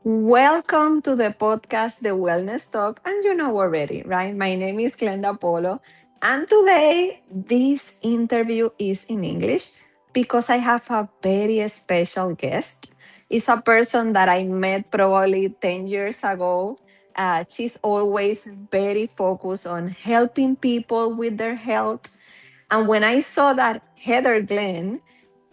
Welcome to the podcast, The Wellness Talk. And you know already, right? My name is Glenda Polo. And today, this interview is in English because I have a very special guest. It's a person that I met probably 10 years ago. She's always very focused on helping people with their health. And when I saw that Heather Glenn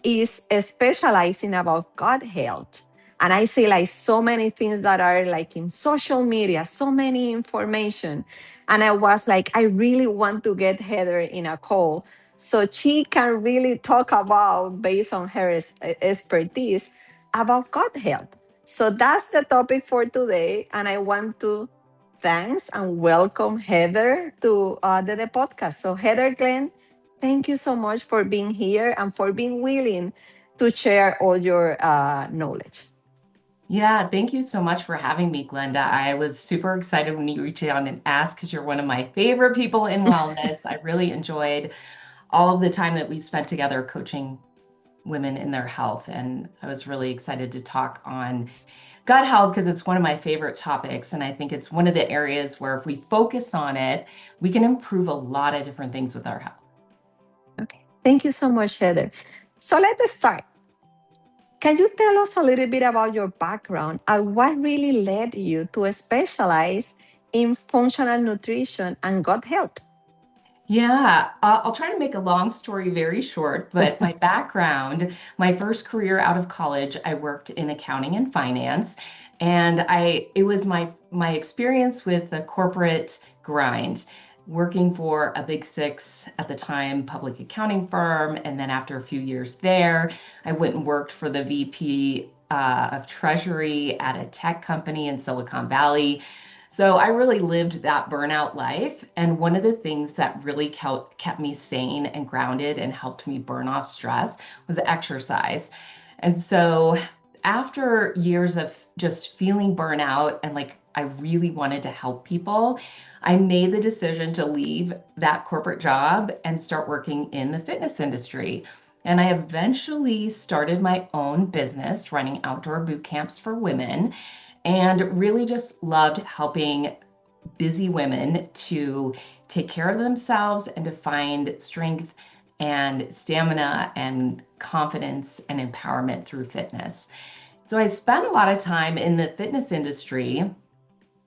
is specializing about gut health. And I see like so many things that are like in social media, so many information. And I was like, I really want to get Heather in a call so she can really talk about, based on her expertise, about gut health. So that's the topic for today. And I want to thanks and welcome Heather to the podcast. So Heather Glenn, thank you so much for being here and for being willing to share all your knowledge. Yeah, thank you so much for having me, Glenda. I was super excited when you reached out and asked because you're one of my favorite people in wellness. I really enjoyed all of the time that we spent together coaching women in their health. And I was really excited to talk on gut health because it's one of my favorite topics. And I think it's one of the areas where if we focus on it, we can improve a lot of different things with our health. Okay. Thank you so much, Heather. So let's start. Can you tell us a little bit about your background and what really led you to specialize in functional nutrition and gut health? Yeah, I'll try to make a long story very short, but my background, my first career out of college, I worked in accounting and finance, and it was my experience with the corporate grind, working for a big six at the time public accounting firm, and then after a few years there, I went and worked for the VP of Treasury at a tech company in Silicon Valley. So I really lived that burnout life. And one of the things that really kept me sane and grounded and helped me burn off stress was exercise. And so after years of just feeling burnout and like I really wanted to help people, I made the decision to leave that corporate job and start working in the fitness industry. And I eventually started my own business running outdoor boot camps for women and really just loved helping busy women to take care of themselves and to find strength and stamina and confidence and empowerment through fitness. So I spent a lot of time in the fitness industry.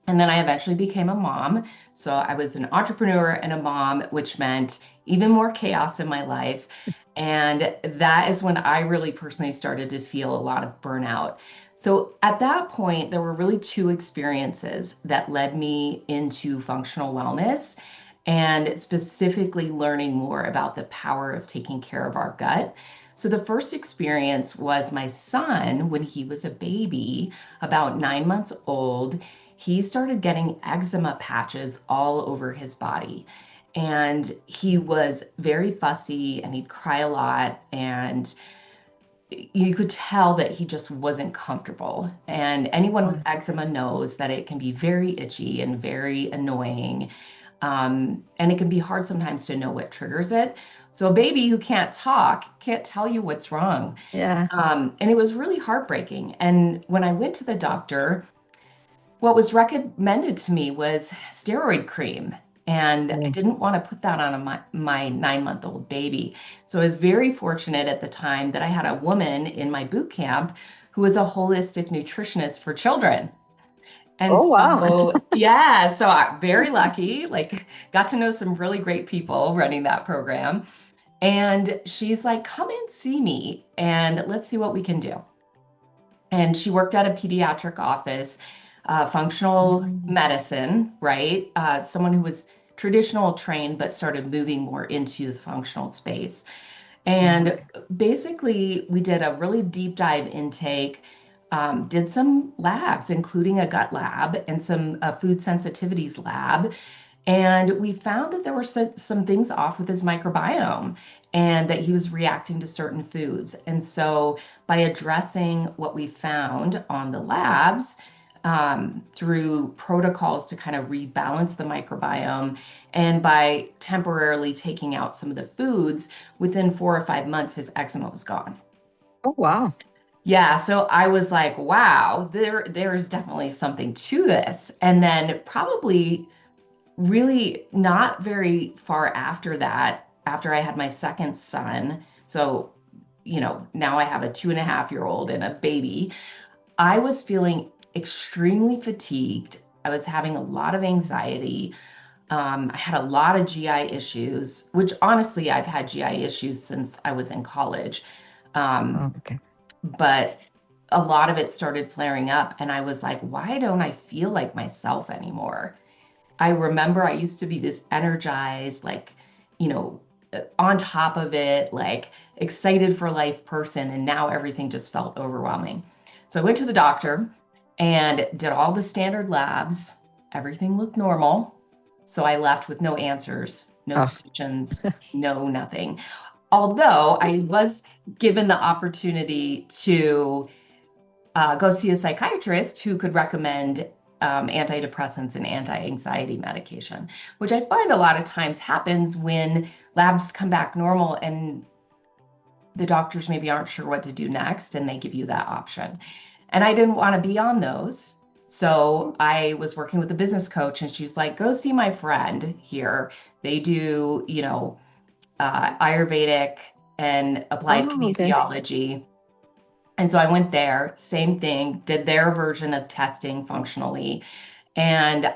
And then I eventually became a mom. So I was an entrepreneur and a mom, which meant even more chaos in my life. And that is when I really personally started to feel a lot of burnout. So at that point, there were really two experiences that led me into functional wellness and specifically learning more about the power of taking care of our gut. So the first experience was my son when he was a baby, about 9 months old. He started getting eczema patches all over his body. And he was very fussy and he'd cry a lot. And you could tell that he just wasn't comfortable. And anyone with Wow. eczema knows that it can be very itchy and very annoying. And it can be hard sometimes to know what triggers it. So a baby who can't talk can't tell you what's wrong. Yeah. And it was really heartbreaking. And when I went to the doctor, what was recommended to me was steroid cream. And I Mm. didn't want to put that on my 9-month-old baby. So I was very fortunate at the time that I had a woman in my boot camp who was a holistic nutritionist for children. And Oh, wow. so, yeah, so I very lucky, like got to know some really great people running that program. And she's like, come and see me and let's see what we can do. And she worked at a pediatric office, functional Mm. medicine, right? Someone who was traditional trained, but started moving more into the functional space. And Okay. basically, we did a really deep dive intake, did some labs, including a gut lab and some food sensitivities lab. And we found that there were some things off with his microbiome and that he was reacting to certain foods. And so, by addressing what we found on the labs through protocols to kind of rebalance the microbiome, and by temporarily taking out some of the foods, within 4 or 5 months, his eczema was gone. Oh, wow. Yeah, so I was like, wow, there's definitely something to this. And then probably really not very far after that, after I had my second son, so now I have a 2.5-year-old and a baby, I was feeling extremely fatigued. I was having a lot of anxiety. I had a lot of GI issues, which honestly, I've had GI issues since I was in college. Um, Oh, okay. but a lot of it started flaring up, and I was like, why don't I feel like myself anymore? I remember I used to be this energized, like, you know, on top of it, like excited for life person. And now everything just felt overwhelming. So I went to the doctor and did all the standard labs. Everything looked normal. So I left with no answers, no Oh, solutions, no nothing. Although I was given the opportunity to go see a psychiatrist who could recommend antidepressants and anti-anxiety medication, which I find a lot of times happens when labs come back normal and the doctors maybe aren't sure what to do next and they give you that option. And I didn't want to be on those. So I was working with a business coach and she's like, go see my friend here. They do, Ayurvedic and applied oh, okay. kinesiology. And so I went there, same thing, did their version of testing functionally. And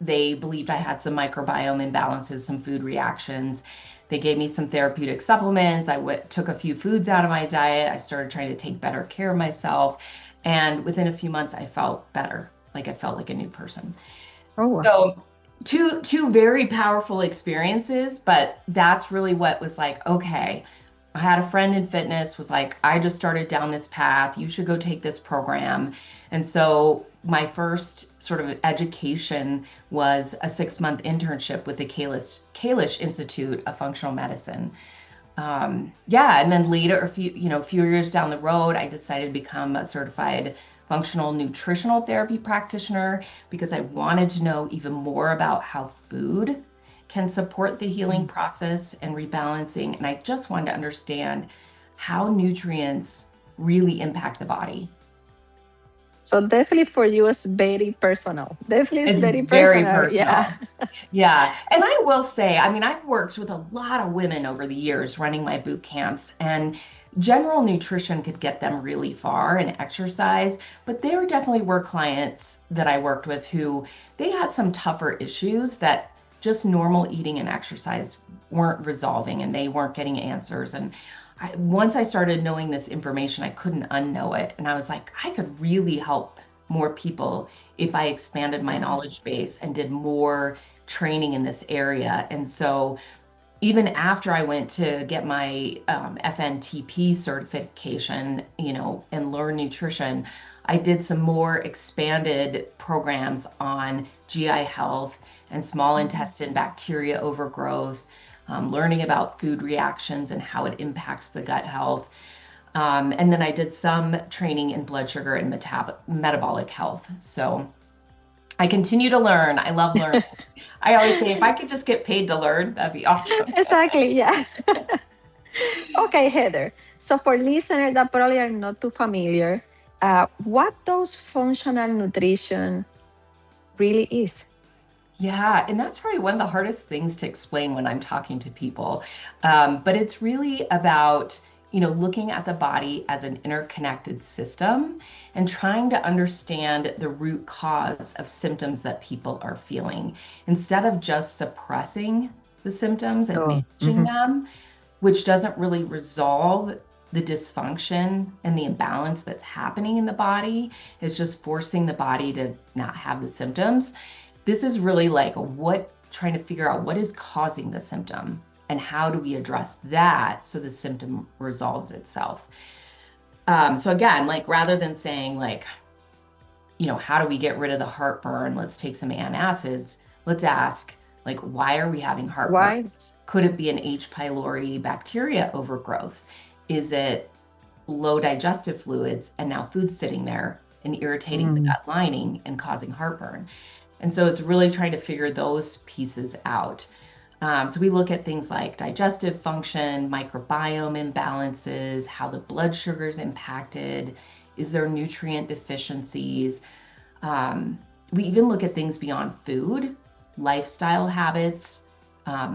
they believed I had some microbiome imbalances, some food reactions. They gave me some therapeutic supplements. Took a few foods out of my diet. I started trying to take better care of myself. And within a few months, I felt better. Like I felt like a new person. Oh, wow. So two very powerful experiences, but that's really what was like, okay, I had a friend in fitness was like, I just started down this path. You should go take this program. And so my first sort of education was a 6-month internship with the Kalish Institute of Functional Medicine. Yeah, and then later, a few years down the road, I decided to become a certified functional nutritional therapy practitioner because I wanted to know even more about how food can support the healing Mm. process and rebalancing. And I just wanted to understand how nutrients really impact the body. So definitely for you, it's very personal. Definitely, it's It's very very personal. Yeah. personal. Yeah. And I will say, I mean, I've worked with a lot of women over the years running my boot camps, and general nutrition could get them really far and exercise. But there definitely were clients that I worked with who they had some tougher issues that just normal eating and exercise weren't resolving and they weren't getting answers. And once I started knowing this information, I couldn't unknow it. And I was like, I could really help more people if I expanded my knowledge base and did more training in this area. And so even after I went to get my FNTP certification, and learn nutrition, I did some more expanded programs on GI health and small intestine bacteria overgrowth, learning about food reactions and how it impacts the gut health. And then I did some training in blood sugar and metabolic health. So I continue to learn. I love learning. I always say if I could just get paid to learn, that'd be awesome. Exactly. Yes. Okay, Heather. So for listeners that probably are not too familiar, what does functional nutrition really is? Yeah, and that's probably one of the hardest things to explain when I'm talking to people. But it's really about, looking at the body as an interconnected system and trying to understand the root cause of symptoms that people are feeling instead of just suppressing the symptoms and Oh, managing mhm. them, which doesn't really resolve the dysfunction and the imbalance that's happening in the body. It's just forcing the body to not have the symptoms. This is really like trying to figure out what is causing the symptom and how do we address that so the symptom resolves itself. So again, like rather than saying like, how do we get rid of the heartburn? Let's take some antacids. Let's ask, like, why are we having heartburn? Why? Could it be an H. pylori bacteria overgrowth? Is it low digestive fluids and now food's sitting there and irritating the Mm. gut lining and causing heartburn? And so it's really trying to figure those pieces out. So we look at things like digestive function, microbiome imbalances, how the blood sugar is impacted, is there nutrient deficiencies? Um, we even look at things beyond food, lifestyle habits,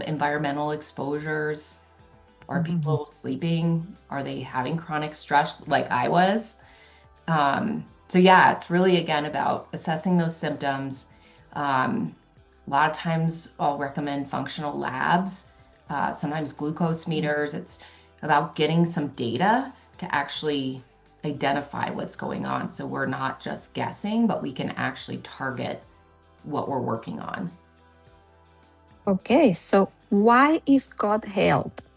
environmental exposures. Are Mhm. people sleeping? Are they having chronic stress like I was? So yeah, it's really again about assessing those symptoms. Um, a lot of times I'll recommend functional labs, sometimes glucose meters. It's about getting some data to actually identify what's going on. So we're not just guessing, but we can actually target what we're working on. Okay, so why is gut health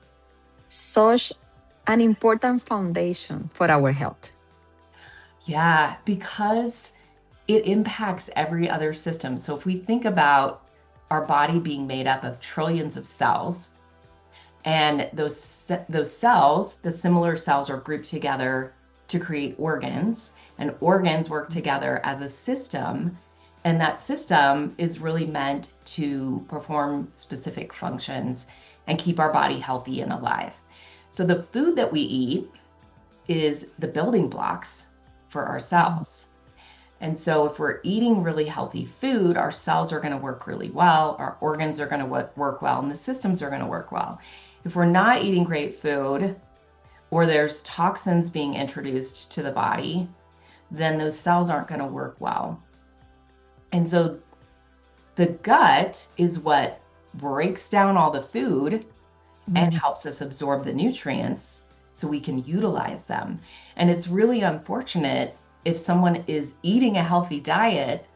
such an important foundation for our health? Yeah, because it impacts every other system. So if we think about our body being made up of trillions of cells, and those cells, the similar cells, are grouped together to create organs, and organs work together as a system, and that system is really meant to perform specific functions and keep our body healthy and alive. So the food that we eat is the building blocks for our Mhm. cells. And so, if we're eating really healthy food, our cells are going to work really well, our organs are going to work well, and the systems are going to work well. If we're not eating great food, or there's toxins being introduced to the body, then those cells aren't going to work well. And so, the gut is what breaks down all the food and Mhm. helps us absorb the nutrients so we can utilize them. And it's really unfortunate if someone is eating a healthy diet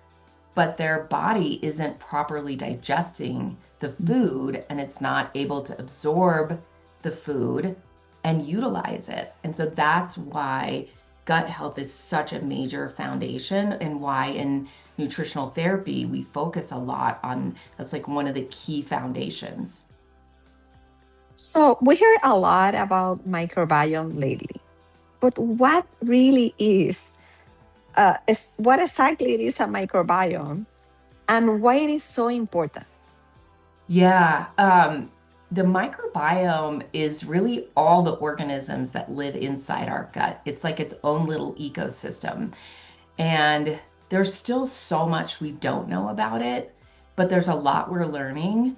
but their body isn't properly digesting the food and it's not able to absorb the food and utilize it. And so that's why gut health is such a major foundation, and why in nutritional therapy we focus a lot on that's like one of the key foundations. So we hear a lot about microbiome lately, but what really is what exactly it is a microbiome and why it is so important? Yeah, the microbiome is really all the organisms that live inside our gut. It's like its own little ecosystem. And there's still so much we don't know about it, but there's a lot we're learning.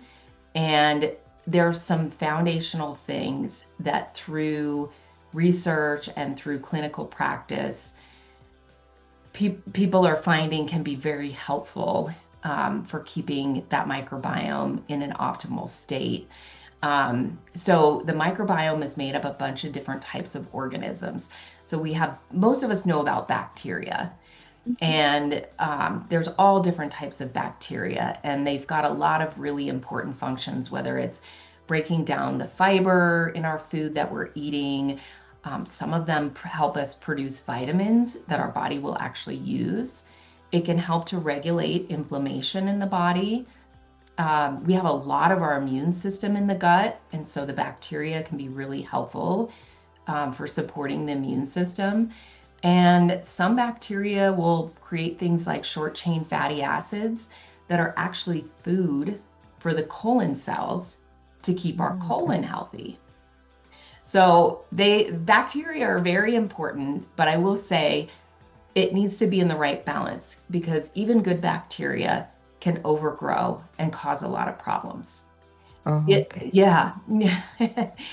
And there's some foundational things that through research and through clinical practice, people are finding can be very helpful for keeping that microbiome in an optimal state. So the microbiome is made up of a bunch of different types of organisms. So we have, most of us know about bacteria, Mhm. and there's all different types of bacteria, and they've got a lot of really important functions, whether it's breaking down the fiber in our food that we're eating. Some of them help us produce vitamins that our body will actually use. It can help to regulate inflammation in the body. We have a lot of our immune system in the gut, and so the bacteria can be really helpful for supporting the immune system. And some bacteria will create things like short chain fatty acids that are actually food for the colon cells to keep our Okay. colon healthy. So bacteria are very important, but I will say it needs to be in the right balance, because even good bacteria can overgrow and cause a lot of problems. Oh, It, okay. yeah,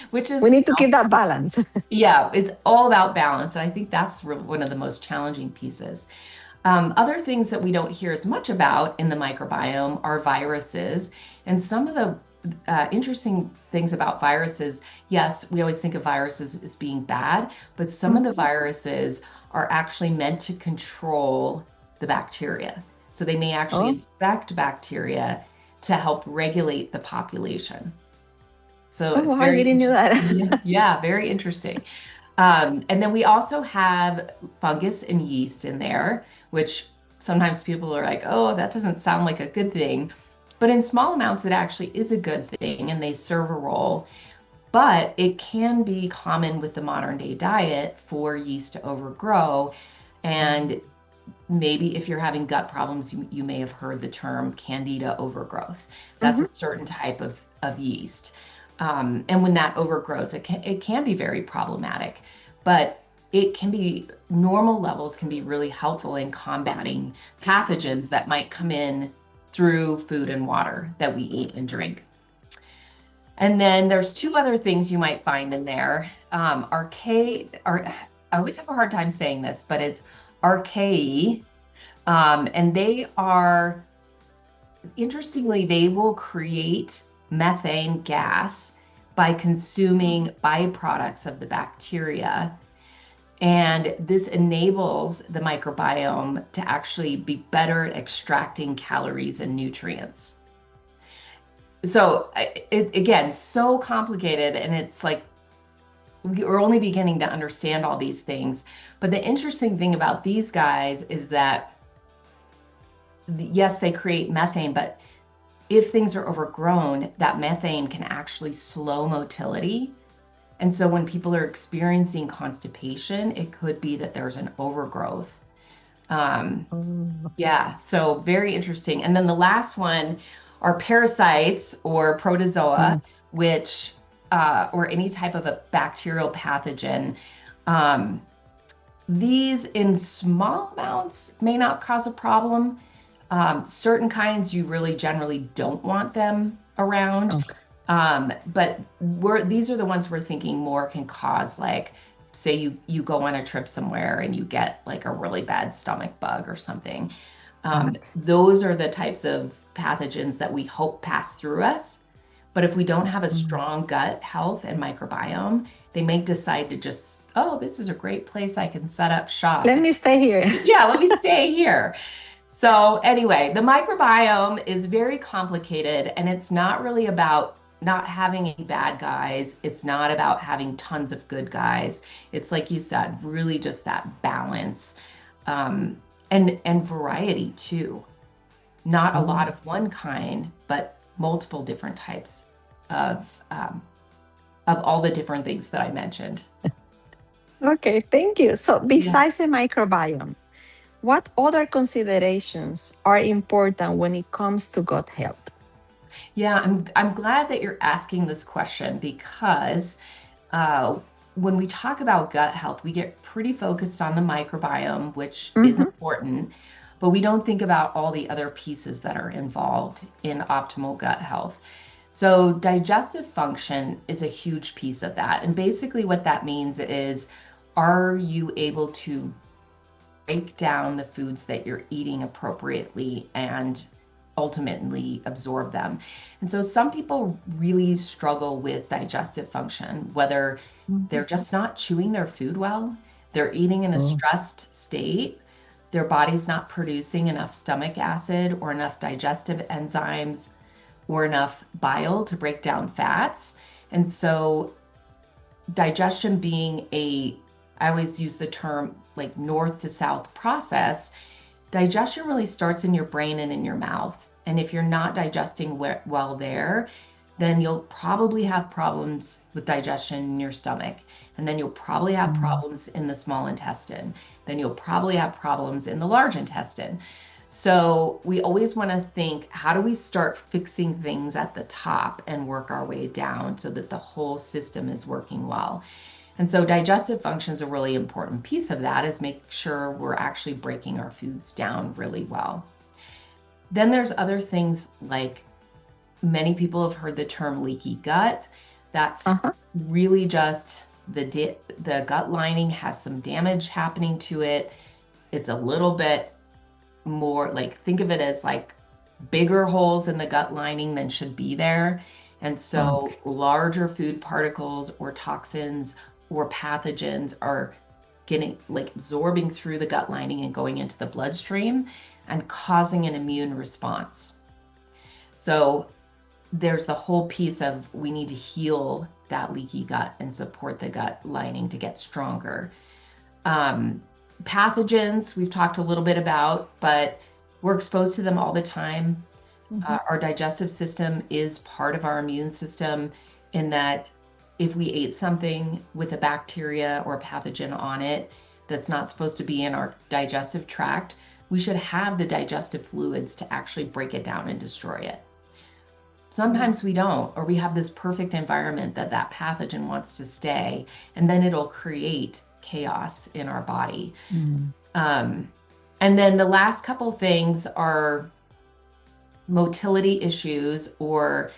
which We is, need to keep that balance. yeah, it's all about balance. And I think that's one of the most challenging pieces. Other things that we don't hear as much about in the microbiome are viruses. And some of the interesting things about viruses, yes, we always think of viruses as being bad, but some of the Mhm. viruses are actually meant to control the bacteria. So they may actually Oh, infect bacteria to help regulate the population. So oh, it's I very didn't know interesting. Yeah, that. yeah, very interesting. And then we also have fungus and yeast in there, which sometimes people are like, oh, that doesn't sound like a good thing. But in small amounts, it actually is a good thing and they serve a role. But it can be common with the modern day diet for yeast to overgrow. Mhm. And maybe if you're having gut problems, you may have heard the term candida overgrowth. That's a Mhm. certain type of of yeast. And when that overgrows, it can be very problematic, but normal levels can be really helpful in combating pathogens that might come in through food and water that we eat and drink. And then there's two other things you might find in there. I always have a hard time saying this, but it's archaea. And they are, interestingly, they will create methane gas by consuming byproducts of the bacteria. And this enables the microbiome to actually be better at extracting calories and nutrients. So again, so complicated, and it's like we're only beginning to understand all these things. But the interesting thing about these guys is that, yes, they create methane, but if things are overgrown, that methane can actually slow motility. And so when people are experiencing constipation, it could be that there's an overgrowth. Yeah, so very interesting. And then the last one are parasites or protozoa, which, or any type of a bacterial pathogen. These in small amounts may not cause a problem. Certain kinds you really generally don't want them around. Okay. But these are the ones we're thinking more can cause, like, say you go on a trip somewhere and you get like a really bad stomach bug or something. Those are the types of pathogens that we hope pass through us. But if we don't have a strong gut health and microbiome, they may decide to just, oh, this is a great place I can set up shop. Let me stay here. Yeah, let me stay here. So anyway, the microbiome is very complicated, and it's not really about not having any bad guys. It's not about having tons of good guys. It's like you said, really just that balance, and variety too. Not a lot of one kind, but multiple different types of all the different things that I mentioned. Okay, thank you. So besides the microbiome, what other considerations are important when it comes to gut health? Yeah, I'm glad that you're asking this question, because when we talk about gut health, we get pretty focused on the microbiome, which is important, but we don't think about all the other pieces that are involved in optimal gut health. So digestive function is a huge piece of that. And basically what that means is, are you able to break down the foods that you're eating appropriately and ultimately absorb them? And so some people really struggle with digestive function, whether they're just not chewing their food well, they're eating in a stressed state, their body's not producing enough stomach acid or enough digestive enzymes or enough bile to break down fats. And so digestion being I always use the term like north to south process, digestion really starts in your brain and in your mouth. And if you're not digesting well there, then you'll probably have problems with digestion in your stomach. And then you'll probably have problems in the small intestine. Then you'll probably have problems in the large intestine. So we always want to think, how do we start fixing things at the top and work our way down so that the whole system is working well? And so digestive function is a really important piece of that, is make sure we're actually breaking our foods down really well. Then there's other things, like many people have heard the term leaky gut. That's really just the gut lining has some damage happening to it. It's a little bit more like, think of it as like bigger holes in the gut lining than should be there. And so larger food particles or toxins or pathogens are getting absorbing through the gut lining and going into the bloodstream and causing an immune response. So there's the whole piece of, we need to heal that leaky gut and support the gut lining to get stronger. Pathogens, we've talked a little bit about, but we're exposed to them all the time. Our digestive system is part of our immune system, in that if we ate something with a bacteria or a pathogen on it that's not supposed to be in our digestive tract, we should have the digestive fluids to actually break it down and destroy it. Sometimes we don't, or we have this perfect environment that that pathogen wants to stay, and then it'll create chaos in our body. Mm. Um, and then the last couple things are motility issues, or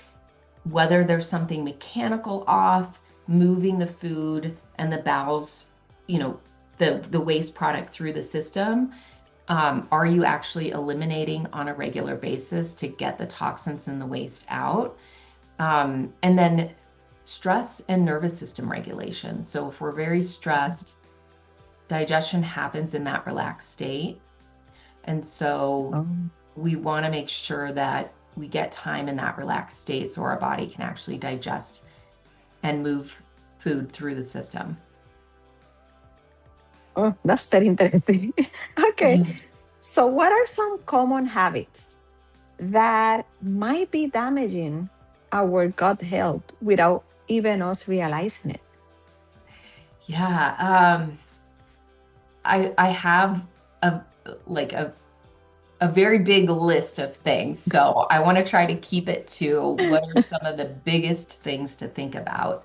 whether there's something mechanical off, moving the food and the bowels, you know, the waste product through the system. Are you actually eliminating on a regular basis to get the toxins and the waste out? And then stress and nervous system regulation. So if we're very stressed, digestion happens in that relaxed state. And so Oh. we want to make sure that we get time in that relaxed state so our body can actually digest and move food through the system. Oh, that's very interesting. Okay. Mhm. So, what are some common habits that might be damaging our gut health without even us realizing it? Yeah, I have a like a very big list of things. So I want to try to keep it to what are some of the biggest things to think about.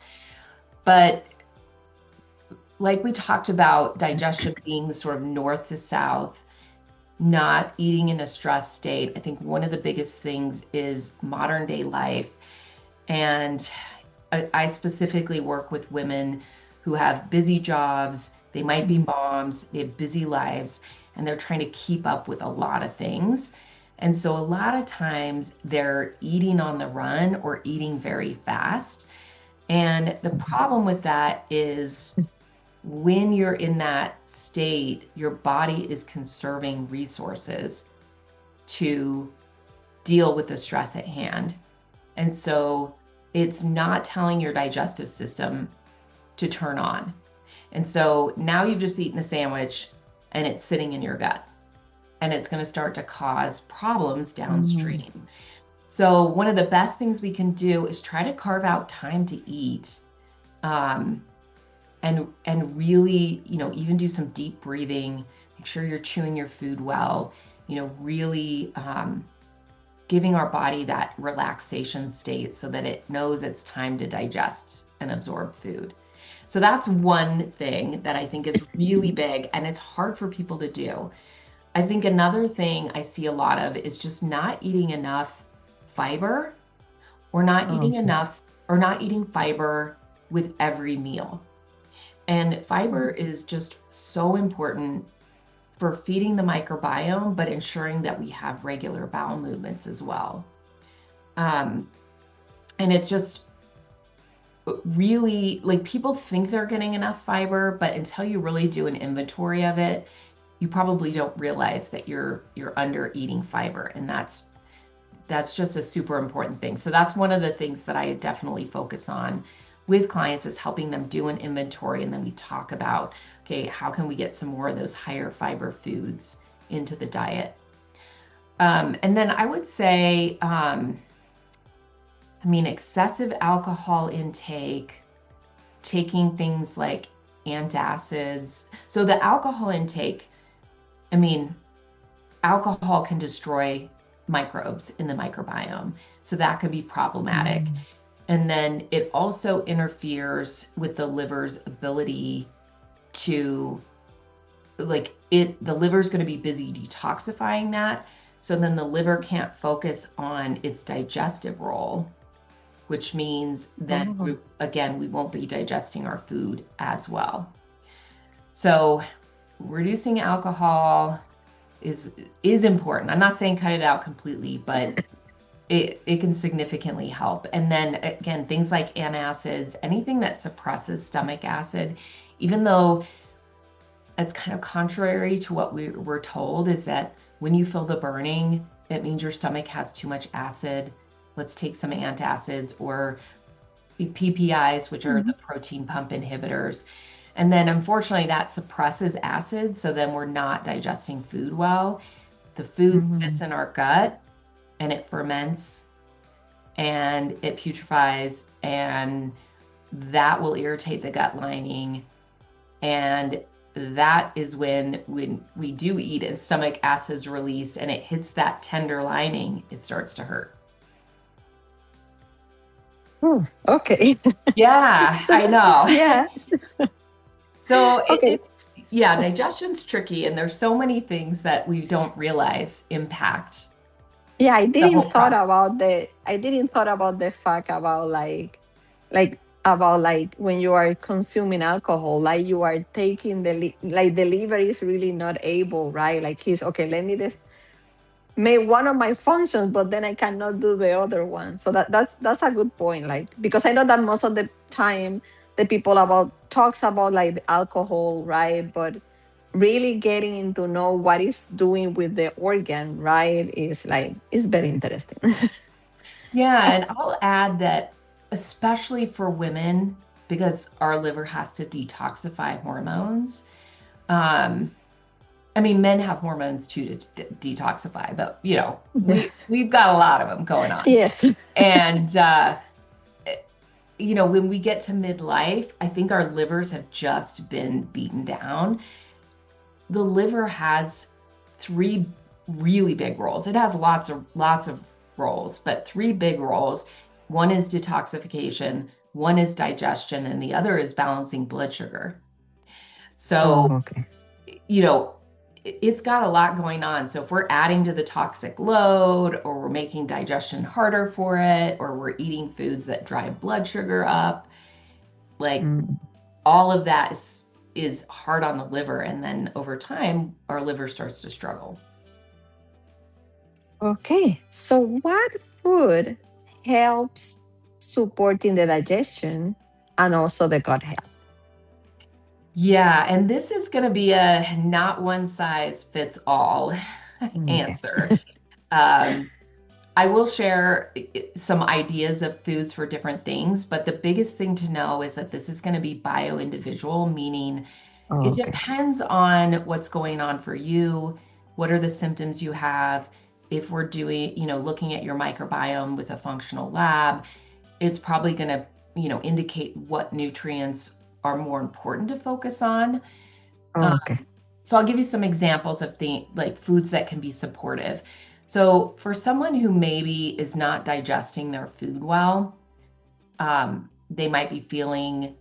But like we talked about, digestion being sort of north to south, not eating in a stress state. I think one of the biggest things is modern day life. And I specifically work with women who have busy jobs. They might be moms, they have busy lives, and they're trying to keep up with a lot of things. And so a lot of times they're eating on the run or eating very fast. And the problem with that is when you're in that state, your body is conserving resources to deal with the stress at hand. And so it's not telling your digestive system to turn on. And so now you've just eaten a sandwich and it's sitting in your gut, and it's going to start to cause problems downstream. So one of the best things we can do is try to carve out time to eat, and really, even do some deep breathing, make sure you're chewing your food well, really giving our body that relaxation state so that it knows it's time to digest and absorb food. So that's one thing that I think is really big, and it's hard for people to do. I think another thing I see a lot of is just not eating enough fiber, or not eating enough, or not eating fiber with every meal. And fiber is just so important for feeding the microbiome, but ensuring that we have regular bowel movements as well. And it just really, like, people think they're getting enough fiber, but until you really do an inventory of it, you probably don't realize that you're under eating fiber. And that's just a super important thing. So that's one of the things that I definitely focus on with clients, is helping them do an inventory. And then we talk about, okay, how can we get some more of those higher fiber foods into the diet? And then I would say, excessive alcohol intake, taking things like antacids. So the alcohol intake, alcohol can destroy microbes in the microbiome. So that can be problematic. And then it also interferes with the liver's ability to, the liver's going to be busy detoxifying that. So then the liver can't focus on its digestive role, which means that, we won't be digesting our food as well. So reducing alcohol is important. I'm not saying cut it out completely, but it can significantly help. And then again, things like antacids, anything that suppresses stomach acid, even though it's kind of contrary to what we were told, is that when you feel the burning, it means your stomach has too much acid. Let's take some antacids, or PPIs, which are the protein pump inhibitors. And then unfortunately that suppresses acid. So then we're not digesting food well. The food sits in our gut, and it ferments and it putrefies, and that will irritate the gut lining. And that is when we do eat and stomach acid is released and it hits that tender lining, it starts to hurt. Okay. Yeah, So, I know. yeah. So Okay. it's, yeah, digestion's tricky, and there's so many things that we don't realize impact Yeah, the whole process. I didn't thought about the fact about like when you are consuming alcohol, like you are taking like the liver is really not able, right? Like he's okay, let me just make one of my functions, but then I cannot do the other one. So that's a good point. Like because I know that most of the time the people about talks about like the alcohol, right? But really getting into know what it's doing with the organ, right? Is like it's very interesting. Yeah, and I'll add that, especially for women, because our liver has to detoxify hormones. Um, I mean, men have hormones too to detoxify, but we've got a lot of them going on. Yes. And when we get to midlife, I think our livers have just been beaten down. The liver has three really big roles. It has lots of roles, but three big roles. One is detoxification, one is digestion, and the other is balancing blood sugar. Oh, So, okay. you know, it's got a lot going on. So if we're adding to the toxic load, or we're making digestion harder for it, or we're eating foods that drive blood sugar up, like Mm. all of that is hard on the liver. And then over time, our liver starts to struggle. Okay. So what food helps supporting the digestion and also the gut health? Yeah, and this is going to be a not one size fits all Okay. answer. Um, I will share some ideas of foods for different things, but the biggest thing to know is that this is going to be bio-individual, meaning it Okay. depends on what's going on for you, what are the symptoms you have. If we're doing, looking at your microbiome with a functional lab, it's probably going to, indicate what nutrients are more important to focus on. Okay. So I'll give you some examples of like foods that can be supportive. So for someone who maybe is not digesting their food well, they might be feeling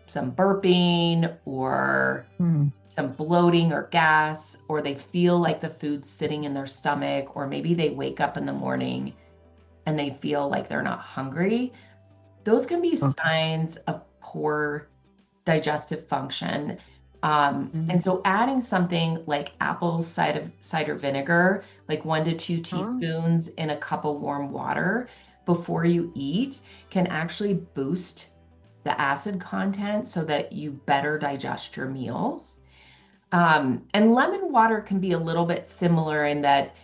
some burping or Mm. some bloating or gas, or they feel like the food's sitting in their stomach, or maybe they wake up in the morning and they feel like they're not hungry. Those can be Okay. signs of poor digestive function. Mm. And so adding something like apple cider vinegar, like 1 to 2 Oh, teaspoons in a cup of warm water before you eat, can actually boost the acid content so that you better digest your meals. And lemon water can be a little bit similar in that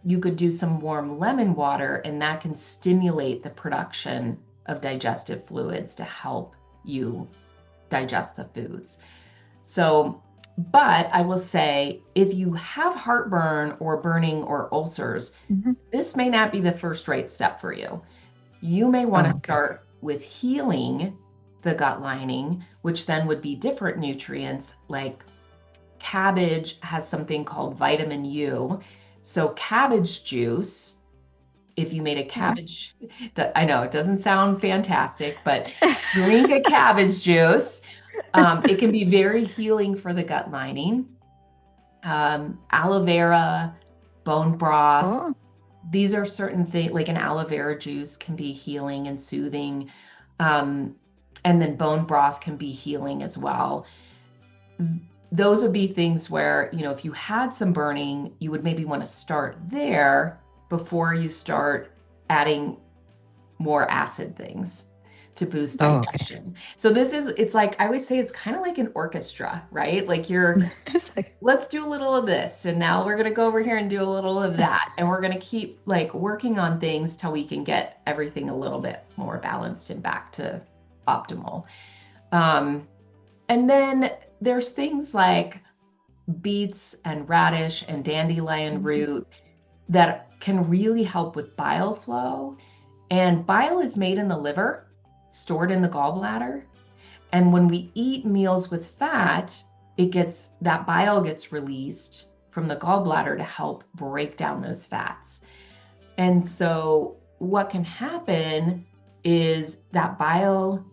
you could do some warm lemon water, and that can stimulate the production of digestive fluids to help you digest the foods. So, but I will say, if you have heartburn or burning or ulcers, mhm. this may not be the first right step for you. You may want Oh, to okay. start with healing the gut lining, which then would be different nutrients. Like cabbage has something called vitamin U. So, cabbage juice, if you made a Oh. cabbage, I know it doesn't sound fantastic, but drink a cabbage juice. It can be very healing for the gut lining. Aloe vera, bone broth, Oh, these are certain things, like an aloe vera juice can be healing and soothing. Um, and then bone broth can be healing as well. Those would be things where, if you had some burning, you would maybe want to start there before you start adding more acid things to boost oh, okay. digestion. So it's like, I would say it's kind of like an orchestra, right? Like It's like, let's do a little of this, and now we're going to go over here and do a little of that, and we're going to keep like working on things till we can get everything a little bit more balanced and back to optimal. um, and then there's things like beets and radish and dandelion mhm. root that can really help with bile flow. And bile is made in the liver, stored in the gallbladder. And when we eat meals with fat, that bile gets released from the gallbladder to help break down those fats. And so what can happen is that bile,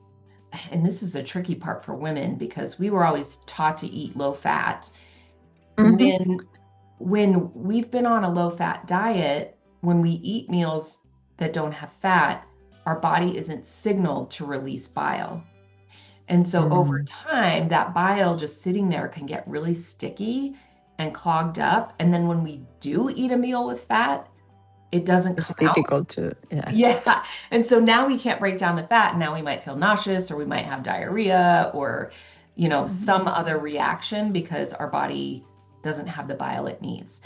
and this is a tricky part for women because we were always taught to eat low fat. Mhm. When we've been on a low fat diet, when we eat meals that don't have fat, our body isn't signaled to release bile. And so over Mm. time, that bile just sitting there can get really sticky and clogged up. And then when we do eat a meal with fat, it doesn't It's come out. difficult to, yeah. Yeah. And so now we can't break down the fat. And now we might feel nauseous, or we might have diarrhea, or, Mhm. some other reaction because our body doesn't have the bile it needs.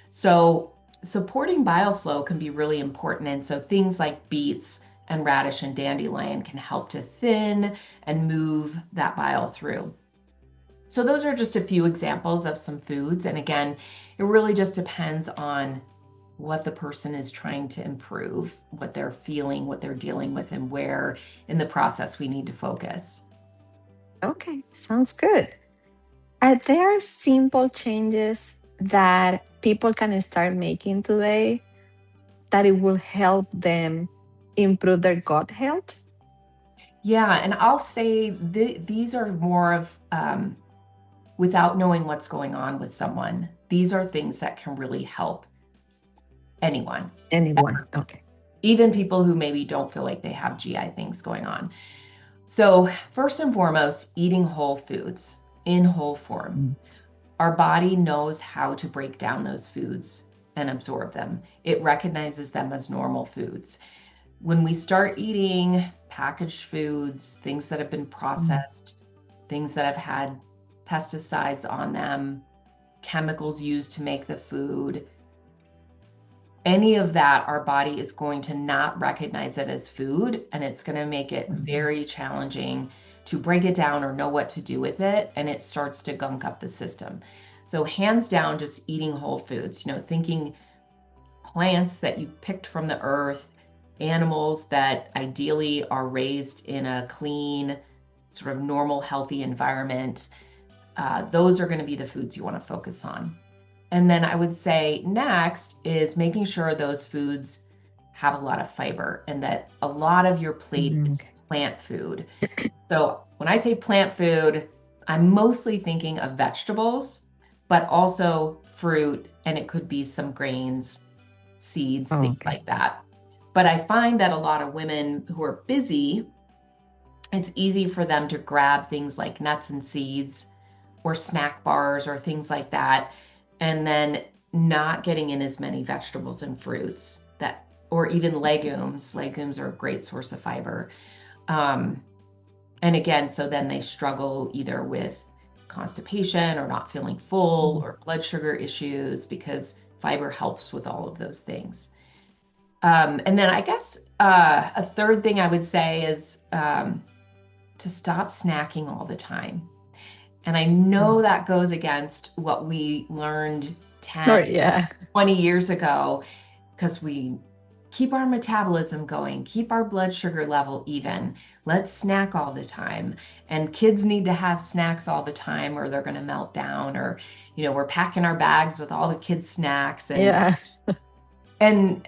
So supporting bile flow can be really important. And so things like beets and radish and dandelion can help to thin and move that bile through. So those are just a few examples of some foods. And again, it really just depends on what the person is trying to improve, what they're feeling, what they're dealing with, and where in the process we need to focus. Okay, sounds good. Are there simple changes that people can start making today that it will help them improve their gut health? Yeah, and I'll say these are more of without knowing what's going on with someone. These are things that can really help anyone, Anyone? Okay. even people who maybe don't feel like they have GI things going on. So, first and foremost, eating whole foods in whole form. Mm. Our body knows how to break down those foods and absorb them. It recognizes them as normal foods. When we start eating packaged foods, things that have been Mm. processed, things that have had pesticides on them, chemicals used to make the food, any of that, our body is going to not recognize it as food, and it's going to make it Mhm. very challenging to break it down or know what to do with it, and it starts to gunk up the system. So hands down, just eating whole foods, thinking plants that you picked from the earth, animals that ideally are raised in a clean, sort of normal, healthy environment. Those are going to be the foods you want to focus on. And then I would say next is making sure those foods have a lot of fiber and that a lot of your plate Mm, is okay. plant food. So when I say plant food, I'm mostly thinking of vegetables, but also fruit, and it could be some grains, seeds, Oh, things okay. like that. But I find that a lot of women who are busy, it's easy for them to grab things like nuts and seeds or snack bars or things like that, and then not getting in as many vegetables and fruits that, or even legumes. Legumes are a great source of fiber. Um, and again, so then they struggle either with constipation or not feeling full Mm. or blood sugar issues because fiber helps with all of those things. And then I guess a third thing I would say is to stop snacking all the time. And I know Mm. that goes against what we learned No, 10, yeah. 20 years ago, because we keep our metabolism going, keep our blood sugar level even. Let's snack all the time. And kids need to have snacks all the time or they're going to melt down. Or, we're packing our bags with all the kids' snacks. Yeah. And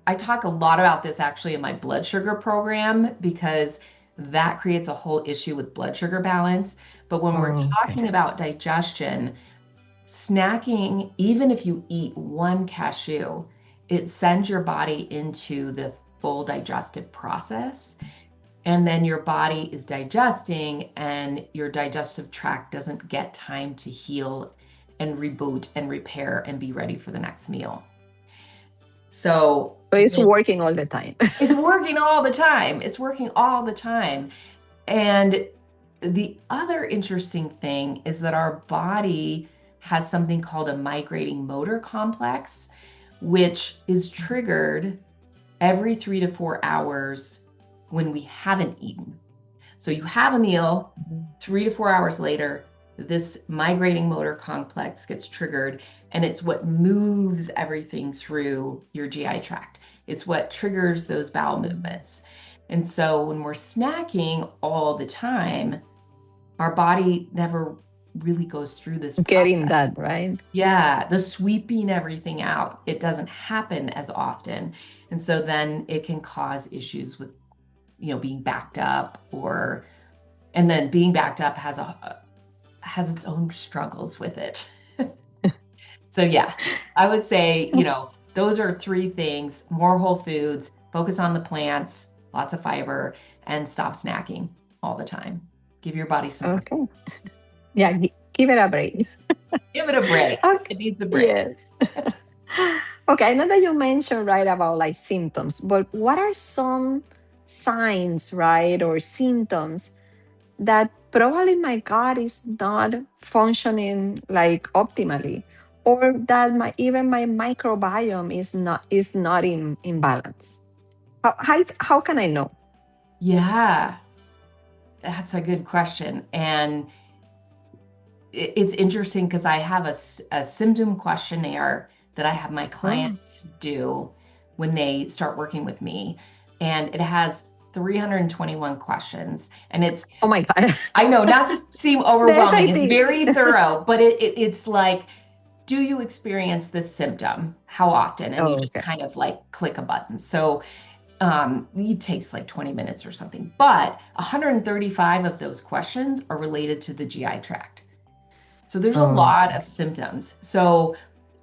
I talk a lot about this actually in my blood sugar program because that creates a whole issue with blood sugar balance. But when we're Oh, okay. talking about digestion, snacking, even if you eat one cashew, it sends your body into the full digestive process. And then your body is digesting, and your digestive tract doesn't get time to heal and reboot and repair and be ready for the next meal. So So it's working all the time. it's working all the time. It's working all the time. And the other interesting thing is that our body has something called a migrating motor complex, which is triggered every 3 to 4 hours when we haven't eaten. So you have a meal, Mhm. 3 to 4 hours later, this migrating motor complex gets triggered, and it's what moves everything through your GI tract. It's what triggers those bowel movements. And so when we're snacking all the time, our body never really goes through this Getting process. that, right? Yeah, the sweeping everything out, it doesn't happen as often. And so then it can cause issues with being backed up, and then being backed up has its own struggles with it. So yeah, I would say, those are three things: more whole foods, focus on the plants, lots of fiber, and stop snacking all the time. Give your body some break. Okay. Yeah, give it a break. Give it a break. Okay. It needs a break. Yes. Okay, I know that you mentioned right about like symptoms, but what are some signs, right, or symptoms that probably my gut is not functioning like optimally, or that even my microbiome is not in balance? How can I know? Yeah, that's a good question. And it's interesting because I have a symptom questionnaire that I have my Oh, clients do when they start working with me. And it has 321 questions. And oh my God. I know, not to seem The overwhelming, it's SAT. very thorough, but it's like, do you experience this symptom? How often? And you Oh, just okay. kind of like click a button. So it takes like 20 minutes or something, but 135 of those questions are related to the GI tract. So there's a Oh, lot okay. of symptoms. So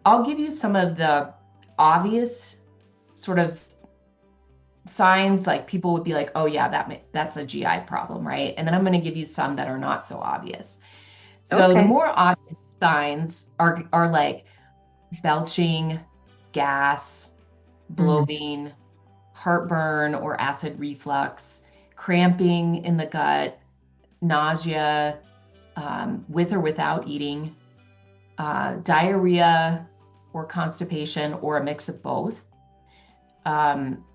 I'll give you some of the obvious sort of signs, like people would be like, oh yeah, that's a GI problem, right? And then I'm going to give you some that are not so obvious. So the Okay. more obvious signs are like belching, gas, Mm. bloating, heartburn or acid reflux, cramping in the gut, nausea, with or without eating, diarrhea or constipation or a mix of both.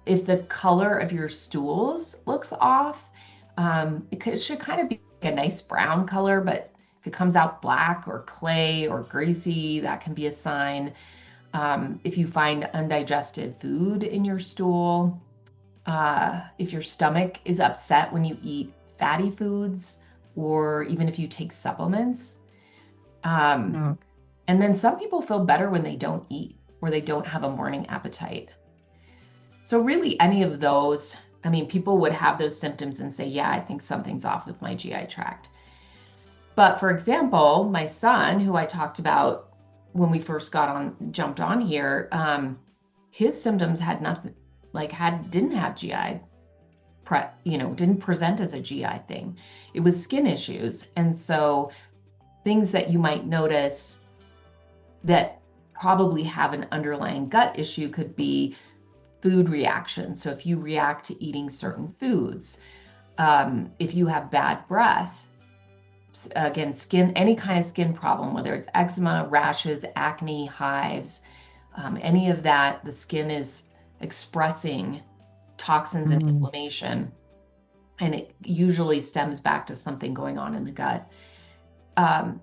If the color of your stools looks off, it should kind of be like a nice brown color, but if it comes out black or clay or greasy, that can be a sign. If you find undigested food in your stool, if your stomach is upset when you eat fatty foods, or even if you take supplements. Um, Okay. and then some people feel better when they don't eat or they don't have a morning appetite. So, really, any of those, I mean, people would have those symptoms and say, yeah, I think something's off with my GI tract. But for example, my son, who I talked about when we first jumped on here, his symptoms had nothing, didn't have GI, didn't present as a GI thing. It was skin issues. And so things that you might notice that probably have an underlying gut issue could be food reactions. So if you react to eating certain foods, if you have bad breath, again, skin, any kind of skin problem, whether it's eczema, rashes, acne, hives, any of that, the skin is expressing toxins and Mm. inflammation, and it usually stems back to something going on in the gut.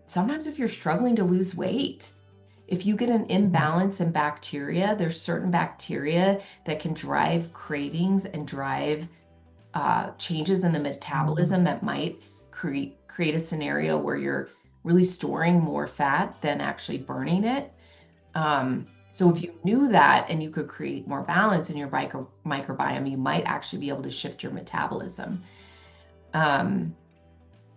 Sometimes if you're struggling to lose weight, if you get an Mm. imbalance in bacteria, there's certain bacteria that can drive cravings and drive changes in the Mm. metabolism that might create a scenario where you're really storing more fat than actually burning it. So if you knew that and you could create more balance in your microbiome, you might actually be able to shift your metabolism. Um,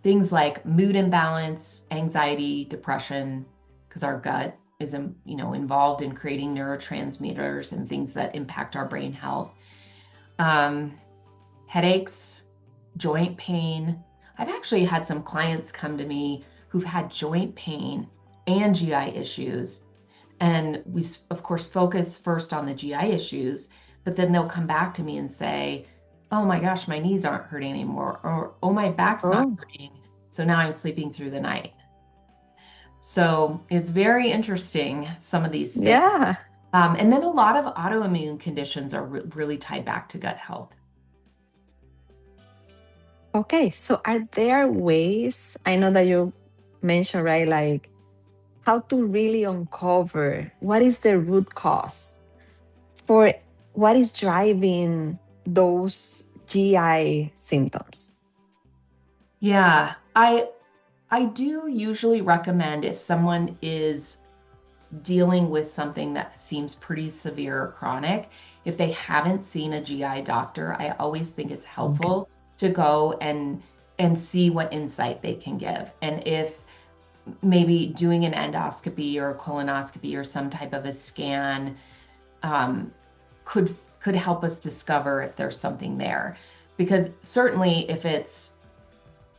Things like mood imbalance, anxiety, depression, because our gut is involved in creating neurotransmitters and things that impact our brain health. Um, Headaches, joint pain. I've actually had some clients come to me who've had joint pain and GI issues. And we, of course, focus first on the GI issues, but then they'll come back to me and say, oh my gosh, my knees aren't hurting anymore, or oh, my back's not Oh, hurting. So now I'm sleeping through the night. So it's very interesting, some of these things. yeah. And then a lot of autoimmune conditions are really tied back to gut health. Okay. So, are there ways? I know that you mentioned, right, like how to really uncover what is the root cause for what is driving those GI symptoms? Yeah, I do usually recommend, if someone is dealing with something that seems pretty severe or chronic, if they haven't seen a GI doctor, I always think it's Okay. helpful to go and see what insight they can give. And if maybe doing an endoscopy or a colonoscopy or some type of a scan um, could help us discover if there's something there. Because certainly if it's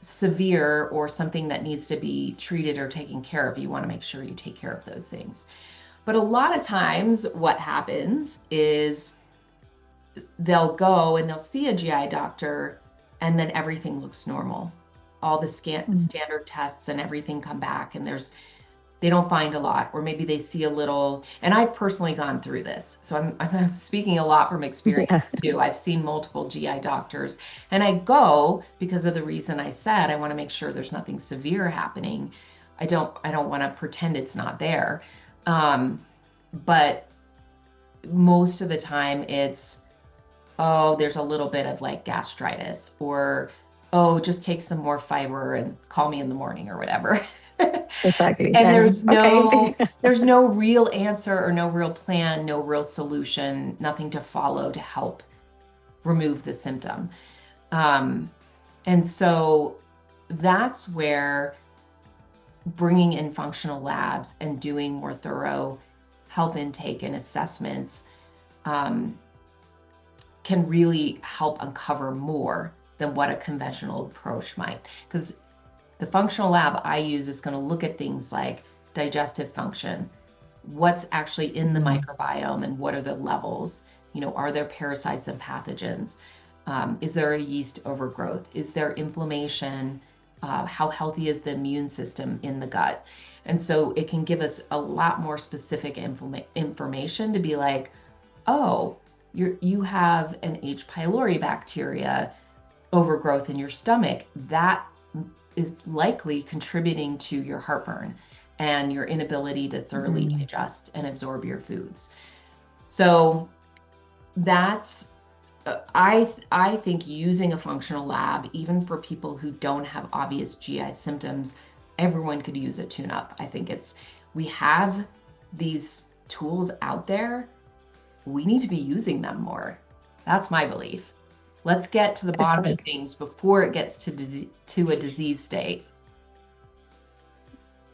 severe or something that needs to be treated or taken care of, you want to make sure you take care of those things. But a lot of times what happens is they'll go and they'll see a GI doctor and then everything looks normal. All the standard tests and everything come back and they don't find a lot, or maybe they see a little, and I've personally gone through this. So I'm speaking a lot from experience Yeah. too. I've seen multiple GI doctors and I go because of the reason I said, I want to make sure there's nothing severe happening. I don't want to pretend it's not there. But most of the time it's, oh, there's a little bit of like gastritis, or, oh, just take some more fiber and call me in the morning or whatever. Exactly. And Yeah. there's Okay. no real answer or no real plan, no real solution, nothing to follow to help remove the symptom. And so that's where bringing in functional labs and doing more thorough health intake and assessments can really help uncover more than what a conventional approach might. Because the functional lab I use is going to look at things like digestive function, what's actually in the microbiome and what are the levels, are there parasites and pathogens? Is there a yeast overgrowth? Is there inflammation? How healthy is the immune system in the gut? And so it can give us a lot more specific information to be like, oh, you have an H. pylori bacteria overgrowth in your stomach. That is likely contributing to your heartburn and your inability to thoroughly digest and absorb your foods. So that's, I think using a functional lab, even for people who don't have obvious GI symptoms, everyone could use a tune-up. I think we have these tools out there. We need to be using them more. That's my belief. Let's get to the bottom of things before it gets to a disease state.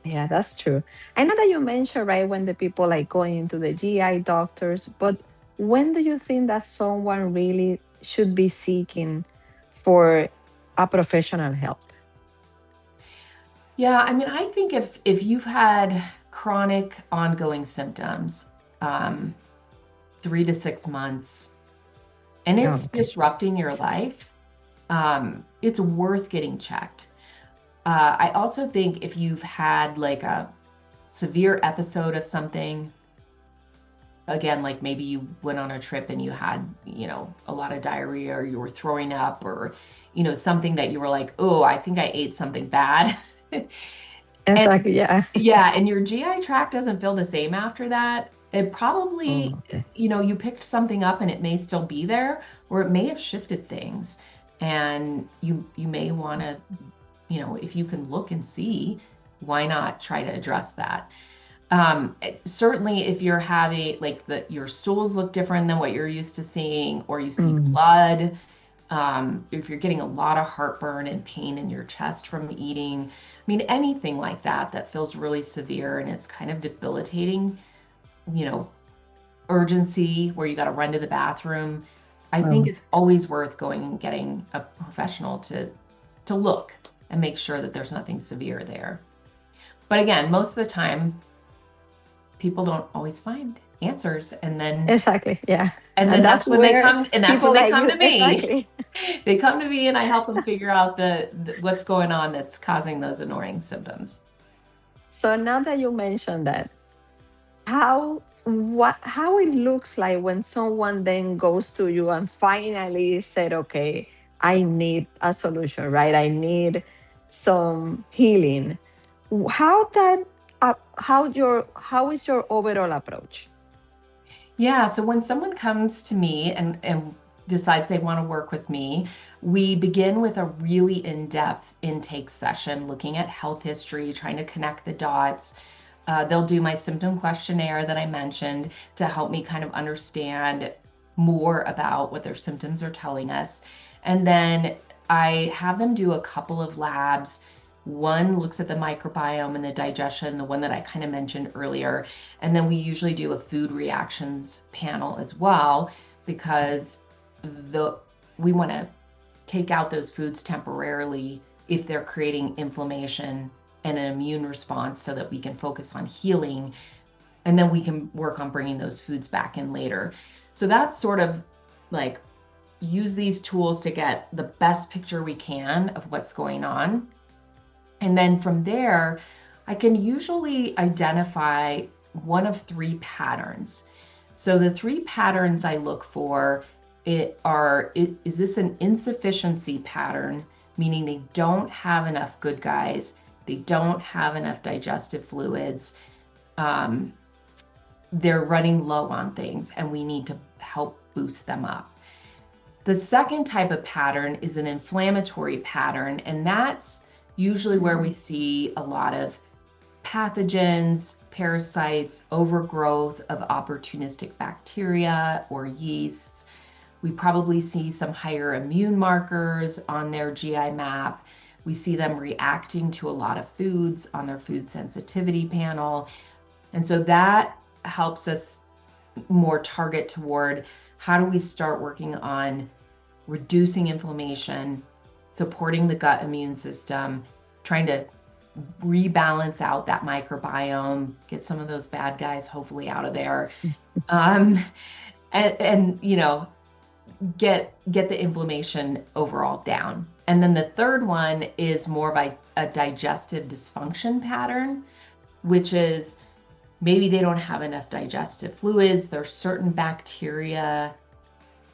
Yeah, that's true. I know that you mentioned, right, when the people like going into the GI doctors, but when do you think that someone really should be seeking for a professional help? Yeah, I mean, I think if you've had chronic ongoing symptoms, 3 to 6 months, and Oh, it's okay. disrupting your life, it's worth getting checked. I also think if you've had like a severe episode of something, again, like maybe you went on a trip and you had, a lot of diarrhea, or you were throwing up, or, something that you were like, oh, I think I ate something bad. And Exactly. Yeah. yeah, and your GI tract doesn't feel the same after that. It Oh, probably, okay. you picked something up and it may still be there, or it may have shifted things. And you may want to, if you can look and see, why not try to address that? Certainly if you're having like your stools look different than what you're used to seeing, or you see Mm, blood, if you're getting a lot of heartburn and pain in your chest from eating, I mean, anything like that feels really severe and it's kind of debilitating, you know, urgency where you got to run to the bathroom. I think well, it's always worth going and getting a professional to look and make sure that there's nothing severe there. But again, most of the time, people don't always find answers, and then exactly. Yeah. and And then that's that's when they where come, and that's when people they like come you, to me. exactly. They come to me, and I help them figure out the what's going on that's causing those annoying symptoms. So now that you mentioned that, how it looks like when someone then goes to you and finally said, okay, I need a solution, right? I need some healing. How that how is your overall approach? Yeah, so when someone comes to me and decides they want to work with me, we begin with a really in-depth intake session, looking at health history, trying to connect the dots. They'll do my symptom questionnaire that I mentioned to help me kind of understand more about what their symptoms are telling us. And then I have them do a couple of labs. One looks at the microbiome and the digestion, the one that I kind of mentioned earlier. And then we usually do a food reactions panel as well, because we want to take out those foods temporarily if they're creating inflammation and an immune response so that we can focus on healing, and then we can work on bringing those foods back in later. So that's sort of like use these tools to get the best picture we can of what's going on. And then from there, I can usually identify one of three patterns. So the three patterns I look for is this an insufficiency pattern, meaning they don't have enough good guys, they don't have enough digestive fluids, they're running low on things, and we need to help boost them up. The second type of pattern is an inflammatory pattern, and that's usually where we see a lot of pathogens, parasites, overgrowth of opportunistic bacteria or yeasts. We probably see some higher immune markers on their GI map. We see them reacting to a lot of foods on their food sensitivity panel. And so that helps us more target toward how do we start working on reducing inflammation, supporting the gut immune system, trying to rebalance out that microbiome, get some of those bad guys hopefully out of there, and you know, get the inflammation overall down. And then the third one is more of a digestive dysfunction pattern, which is maybe they don't have enough digestive fluids. There's certain bacteria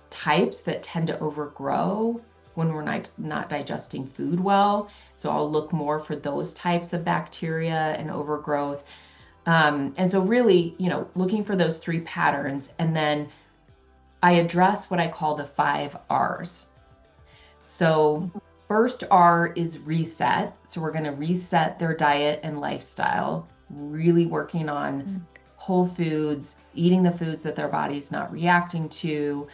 types that tend to overgrow when we're not digesting food well. So I'll look more for those types of bacteria and overgrowth. And so really, you know, looking for those three patterns, and then I address what I call the 5 R's. So first R is reset. So we're going to reset their diet and lifestyle, really working on whole foods, eating the foods that their body's not reacting to,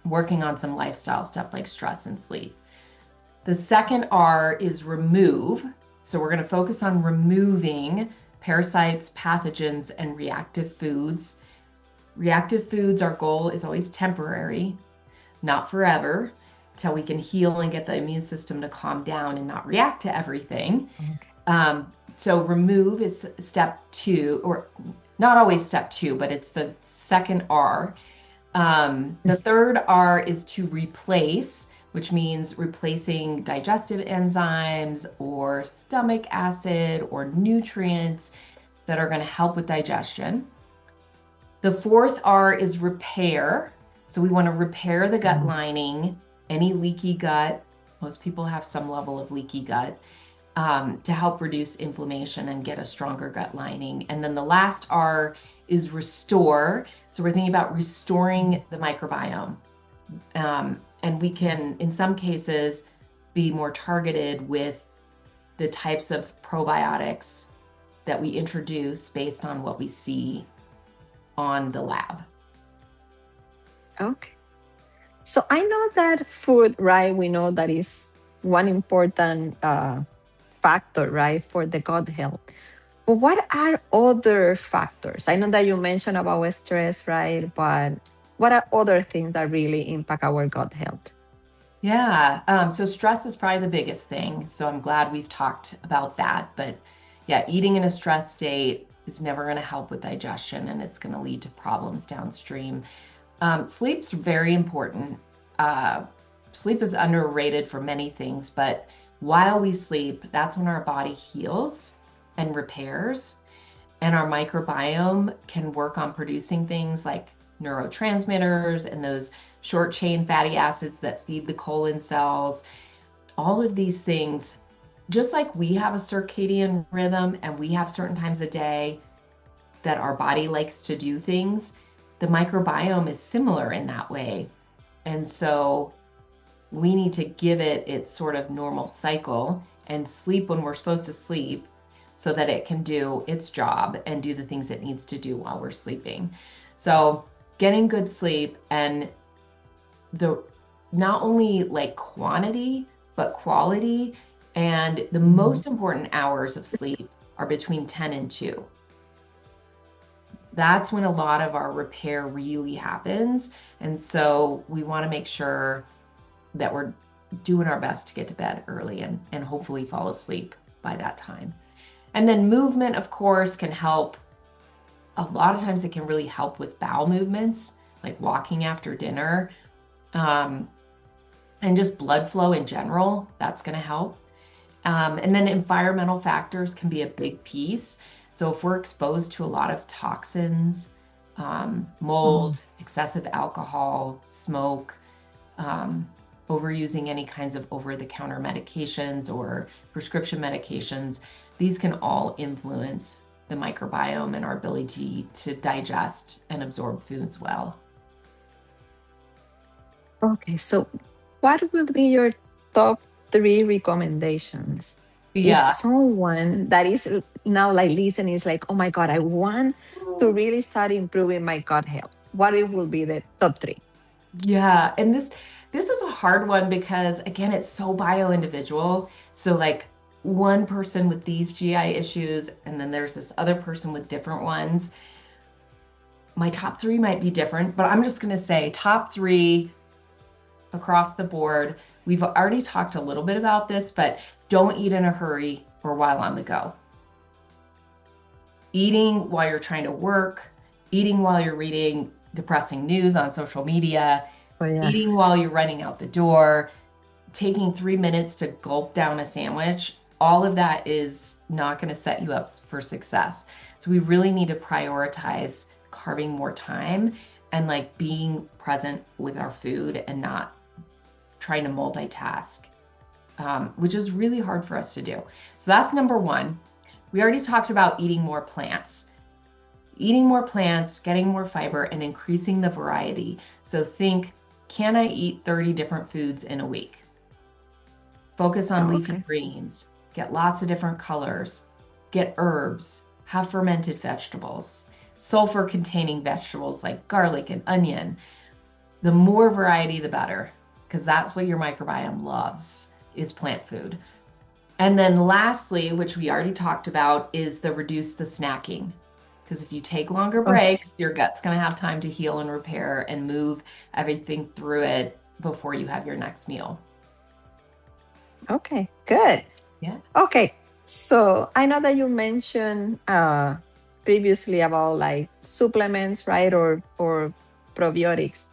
working on some lifestyle stuff like stress and sleep. The second R is remove. So we're going to focus on removing parasites, pathogens, and reactive foods. Reactive foods, our goal is always temporary, not forever, till we can heal and get the immune system to calm down and not react to everything. Okay. So remove is step 2, or not always step 2, but it's the second R. The third R is to replace, which means replacing digestive enzymes or stomach acid or nutrients that are going to help with digestion. The fourth R is repair. So we want to repair the gut lining, any leaky gut. Most people have some level of leaky gut, to help reduce inflammation and get a stronger gut lining. And then the last R is restore. So we're thinking about restoring the microbiome. And we can, in some cases, be more targeted with the types of probiotics that we introduce based on what we see on the lab. Okay. So I know that food, right? We know that is one important factor, right, for the gut health. But what are other factors? I know that you mentioned about stress, right? But what are other things that really impact our gut health? Yeah, so stress is probably the biggest thing. So I'm glad we've talked about that. But yeah, eating in a stress state is never going to help with digestion, and it's going to lead to problems downstream. Sleep's very important. Sleep is underrated for many things, but while we sleep, that's when our body heals and repairs, and our microbiome can work on producing things like neurotransmitters and those short chain fatty acids that feed the colon cells. All of these things, just like we have a circadian rhythm and we have certain times a day that our body likes to do things, the microbiome is similar in that way. And so we need to give it its sort of normal cycle and sleep when we're supposed to sleep. so that it can do its job and do the things it needs to do while we're sleeping. So getting good sleep and the not only like quantity, but quality. And the most important hours of sleep are between 10 and 2. That's when a lot of our repair really happens. And so we want to make sure that we're doing our best to get to bed early and hopefully fall asleep by that time. And then movement, of course, can help. A lot of times it can really help with bowel movements, like walking after dinner, and just blood flow in general. That's going to help. And then environmental factors can be a big piece. So if we're exposed to a lot of toxins, mold, excessive alcohol, smoke, overusing any kinds of over-the-counter medications or prescription medications, these can all influence the microbiome and our ability to digest and absorb foods well. Okay, so what will be your top 3 recommendations? If Yeah. someone that is now like listening is like, oh my God, I want to really start improving my gut health, what it will be the top 3? Yeah, and this is a hard one because again, it's so bio-individual. So like one person with these GI issues, and then there's this other person with different ones. My top 3 might be different, but I'm just going to say top 3 across the board. We've already talked a little bit about this, but don't eat in a hurry or while on the go. Eating while you're trying to work, eating while you're reading depressing news on social media, eating while you're running out the door, taking 3 minutes to gulp down a sandwich, all of that is not going to set you up for success. So we really need to prioritize carving more time and like being present with our food and not trying to multitask, which is really hard for us to do. So that's number 1. We already talked about eating more plants. Eating more plants, getting more fiber, and increasing the variety. So think, can I eat 30 different foods in a week? Focus on leafy greens, get lots of different colors, get herbs, have fermented vegetables, sulfur-containing vegetables like garlic and onion. The more variety, the better, because that's what your microbiome loves, is plant food. And then lastly, which we already talked about, is reduce the snacking. Because if you take longer breaks, your gut's going to have time to heal and repair and move everything through it before you have your next meal. Okay, good. Yeah. Okay, so I know that you mentioned previously about like supplements, right, or probiotics.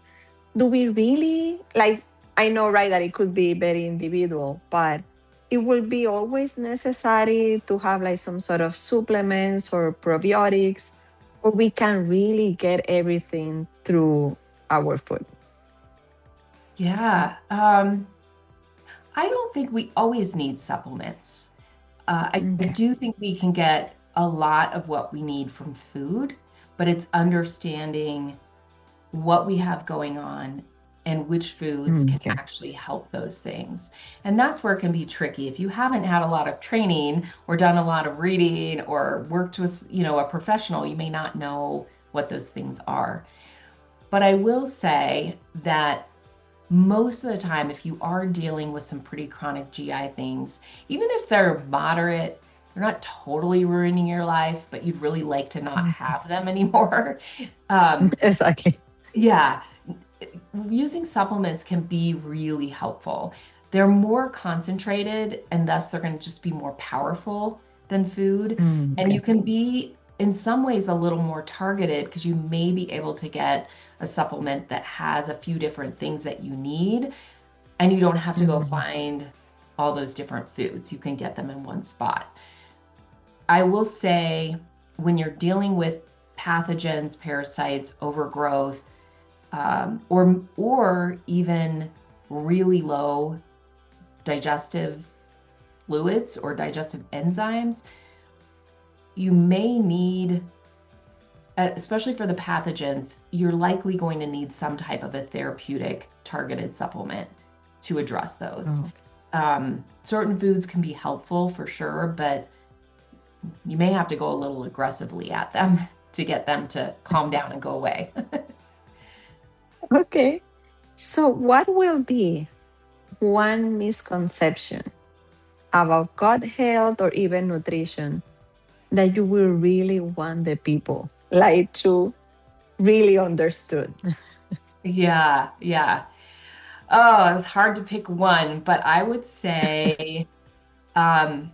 Do we really like? I know, right, that it could be very individual, but it will be always necessary to have like some sort of supplements or probiotics, or we can really get everything through our food. Yeah. I don't think we always need supplements. I do think we can get a lot of what we need from food, but it's understanding what we have going on and which foods can actually help those things. And that's where it can be tricky. If you haven't had a lot of training or done a lot of reading or worked with, a professional, you may not know what those things are. But I will say that most of the time, if you are dealing with some pretty chronic GI things, even if they're moderate, they're not totally ruining your life, but you'd really like to not have them anymore. Exactly. Yeah. Using supplements can be really helpful. They're more concentrated and thus they're going to just be more powerful than food. And you can be in some ways a little more targeted because you may be able to get a supplement that has a few different things that you need and you don't have to go find all those different foods. You can get them in one spot. I will say when you're dealing with pathogens, parasites, overgrowth, or even really low digestive fluids or digestive enzymes, you may need, especially for the pathogens, you're likely going to need some type of a therapeutic targeted supplement to address those. Certain foods can be helpful for sure, but You may have to go a little aggressively at them to get them to calm down and go away. Okay. So, what will be one misconception about gut health or even nutrition that you will really want the people like to really understood? Yeah, yeah. Oh, it's hard to pick one, but I would say um,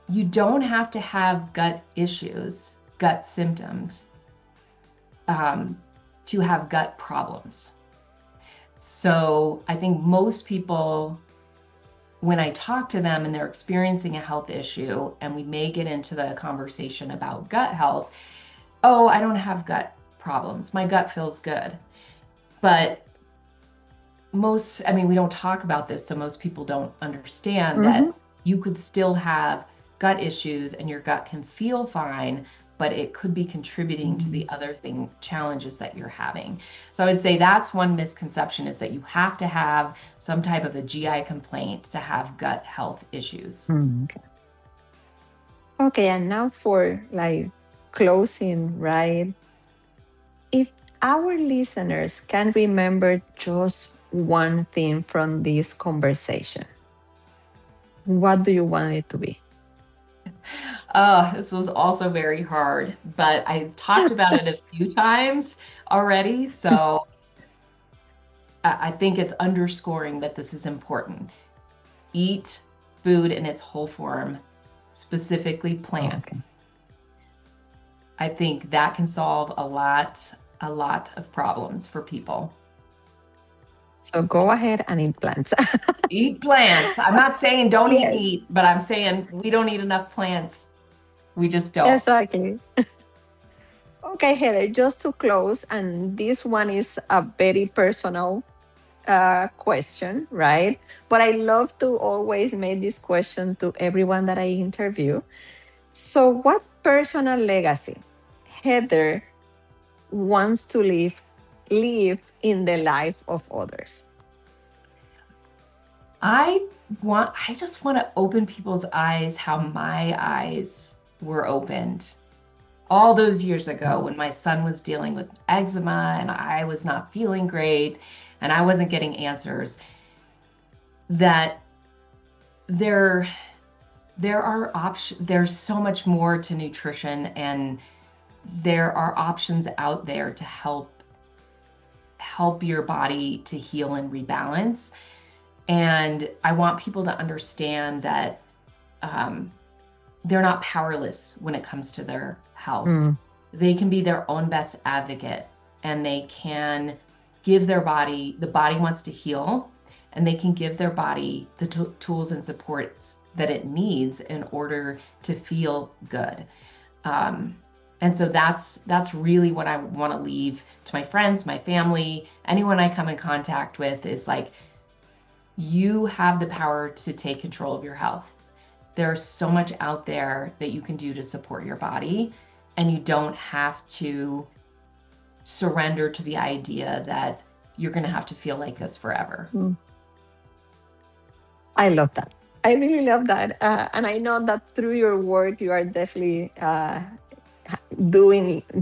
you don't have to have gut issues, gut symptoms, um, to have gut problems. So I think most people, when I talk to them and they're experiencing a health issue, and we may get into the conversation about gut health, oh, I don't have gut problems. My gut feels good. But I mean, we don't talk about this, so most people don't understand Mhm. that you could still have gut issues and your gut can feel fine, but it could be contributing to the Mm. other challenges that you're having. So I would say that's one misconception, is that you have to have some type of a GI complaint to have gut health issues. Okay. Okay, and now for like closing, right? If our listeners can remember just one thing from this conversation, what do you want it to be? This was also very hard, but I've talked about it a few times already. So I think it's underscoring that this is important. Eat food in its whole form, specifically plants. Okay. I think that can solve a lot of problems for people. So go ahead and eat plants. Eat plants. I'm not saying don't eat Yes, meat, but I'm saying we don't eat enough plants. We just don't. exactly. Okay, Heather, just to close, and this one is a very personal question, right? But I love to always make this question to everyone that I interview. So, what personal legacy Heather wants to live in the life of others? I just want to open people's eyes how my eyes were opened all those years ago when my son was dealing with eczema and I was not feeling great and I wasn't getting answers, that there there's so much more to nutrition, and there are options out there to help your body to heal and rebalance. And I want people to understand that um, they're not powerless when it comes to their health. Mm, They can be their own best advocate, and they can give the body wants to heal, and they can give their body the tools and supports that it needs in order to feel good. Um, and so that's really what I want to leave to my friends, my family, anyone I come in contact with, is like, you have the power to take control of your health. There's so much out there that you can do to support your body, and you don't have to surrender to the idea that you're going to have to feel like this forever. mm. I love that. I really love that. And I know that through your work, you are definitely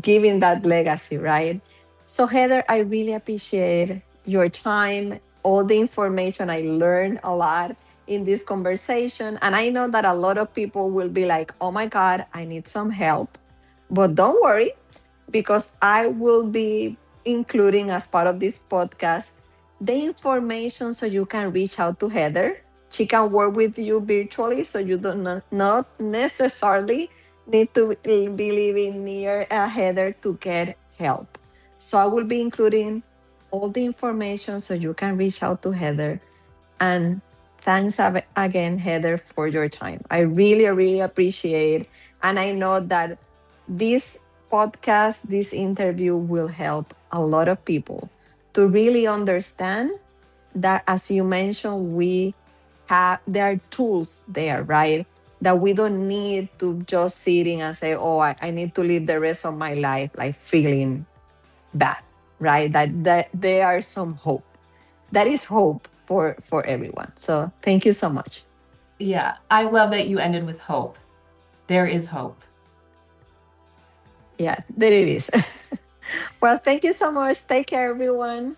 giving that legacy, right? So, Heather, I really appreciate your time, all the information. I learned a lot in this conversation. And I know that a lot of people will be like, oh my God, I need some help. But don't worry, because I will be including as part of this podcast the information so you can reach out to Heather. She can work with you virtually, so you do not necessarily need to be living near a Heather to get help. So I will be including all the information so you can reach out to Heather. And thanks again, Heather, for your time. I really, really appreciate. And I know that this podcast, this interview will help a lot of people to really understand that, as you mentioned, there are tools there, right? That we don't need to just sitting and say, oh, I need to live the rest of my life like feeling bad, right? That there are some hope. That is hope for everyone. So thank you so much. Yeah, I love that you ended with hope. there is hope. Yeah, there it is. Well, thank you so much. Take care, everyone.